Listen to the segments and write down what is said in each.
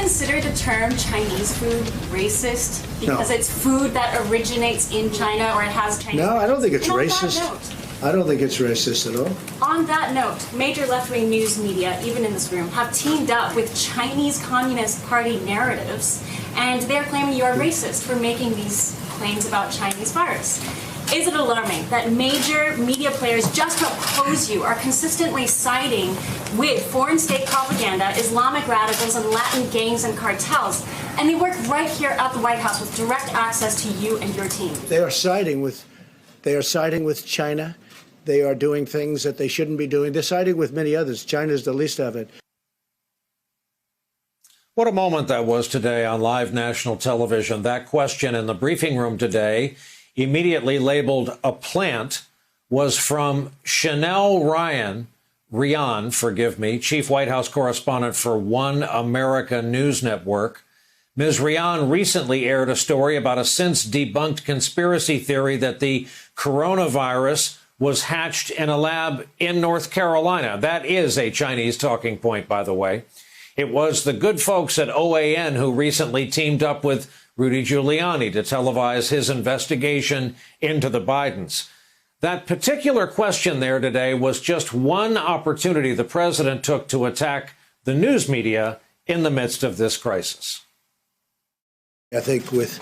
consider the term Chinese food racist because it's food that originates in China or it has Chinese? No, I don't think it's and racist. I don't think it's racist at all. On that note, major left-wing news media, even in this room, have teamed up with Chinese Communist Party narratives, and they're claiming you are racist for making these claims about Chinese virus. Is it alarming that major media players just to oppose you are consistently siding with foreign state propaganda, Islamic radicals, and Latin gangs and cartels, and they work right here at the White House with direct access to you and your team? They are siding with China. They are doing things that they shouldn't be doing. They're siding with many others. China's the least of it. What a moment that was today on live national television. That question in the briefing room today, immediately labeled a plant, was from Chanel Rian, chief White House correspondent for One America News Network. Ms. Rian recently aired a story about a since-debunked conspiracy theory that the coronavirus was hatched in a lab in North Carolina. That is a Chinese talking point, by the way. It was the good folks at OAN who recently teamed up with Rudy Giuliani to televise his investigation into the Bidens. That particular question there today was just one opportunity the president took to attack the news media in the midst of this crisis. I think with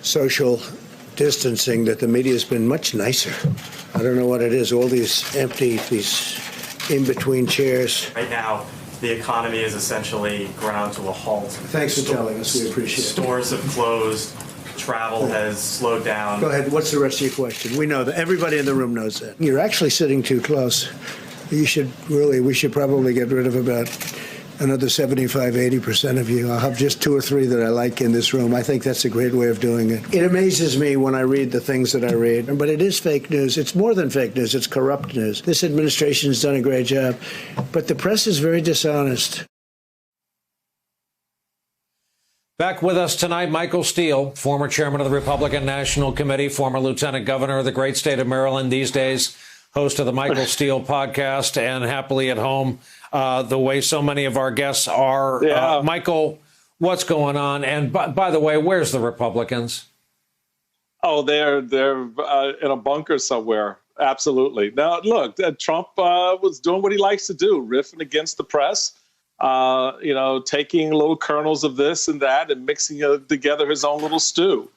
social distancing that the media has been much nicer. I don't know what it is, all these in-between chairs. Right now, the economy is essentially ground to a halt. Thanks for telling us. We appreciate it. Stores have closed. Travel has slowed down. Go ahead. What's the rest of your question? We know that. Everybody in the room knows that. You're actually sitting too close. We should probably get rid of about another 75, 80% of you. I'll have just 2 or 3 that I like in this room. I think that's a great way of doing it. It amazes me when I read the things that I read, but it is fake news. It's more than fake news. It's corrupt news. This administration has done a great job, but the press is very dishonest. Back with us tonight, Michael Steele, former chairman of the Republican National Committee, former lieutenant governor of the great state of Maryland, these days host of the Michael Steele podcast, and happily at home the way so many of our guests are. Yeah. Michael, what's going on? And by the way, where's the Republicans? Oh, they're in a bunker somewhere. Absolutely. Now, look, Trump was doing what he likes to do, riffing against the press, taking little kernels of this and that and mixing together his own little stew.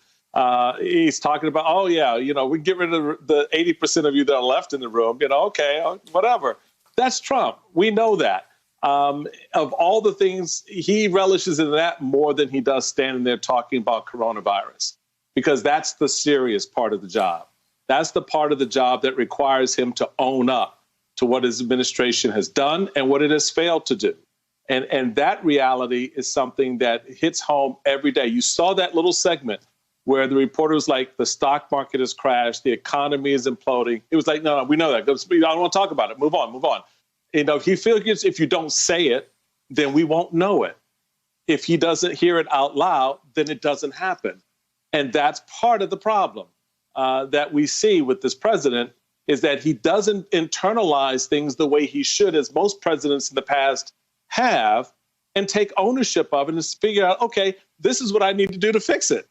He's talking about, we can get rid of the 80% of you that are left in the room. Okay, whatever. That's Trump. We know that. Of all the things, he relishes in that more than he does standing there talking about coronavirus, because that's the serious part of the job. That's the part of the job that requires him to own up to what his administration has done and what it has failed to do. And that reality is something that hits home every day. You saw that little segment where the reporter was like, the stock market has crashed, the economy is imploding. It was like, no, we know that. I don't want to talk about it. Move on. He figures if you don't say it, then we won't know it. If he doesn't hear it out loud, then it doesn't happen. And that's part of the problem that we see with this president, is that he doesn't internalize things the way he should, as most presidents in the past have, and take ownership of it and figure out, okay, this is what I need to do to fix it.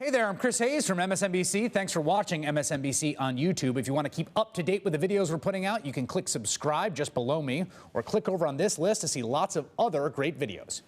Hey there, I'm Chris Hayes from MSNBC. Thanks for watching MSNBC on YouTube. If you want to keep up to date with the videos we're putting out, you can click subscribe just below me or click over on this list to see lots of other great videos.